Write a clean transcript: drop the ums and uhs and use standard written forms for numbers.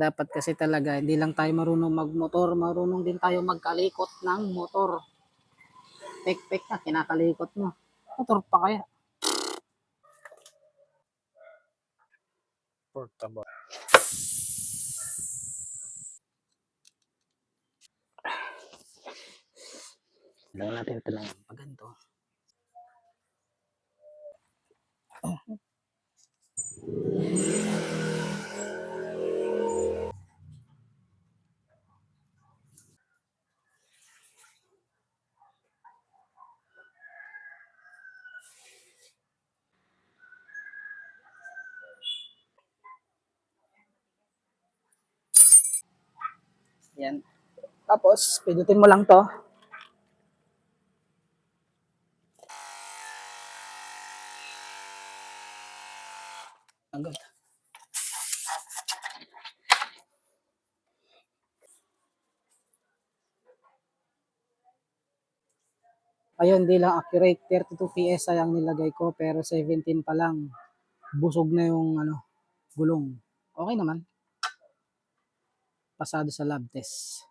Dapat kasi talaga hindi lang tayo marunong magmotor, marunong din tayo magkalikot ng motor. Pek-pek na, kinakalikot mo. Motor pa kaya? Portable. Dahil natin ito lang pag ganito. Yan. Tapos, pindutin mo lang to. Agad. Ayun, di lang accurate. 32 PSI ang nilagay ko, pero 17 pa lang. Busog na yung gulong. Okay naman. Pasado sa lab test.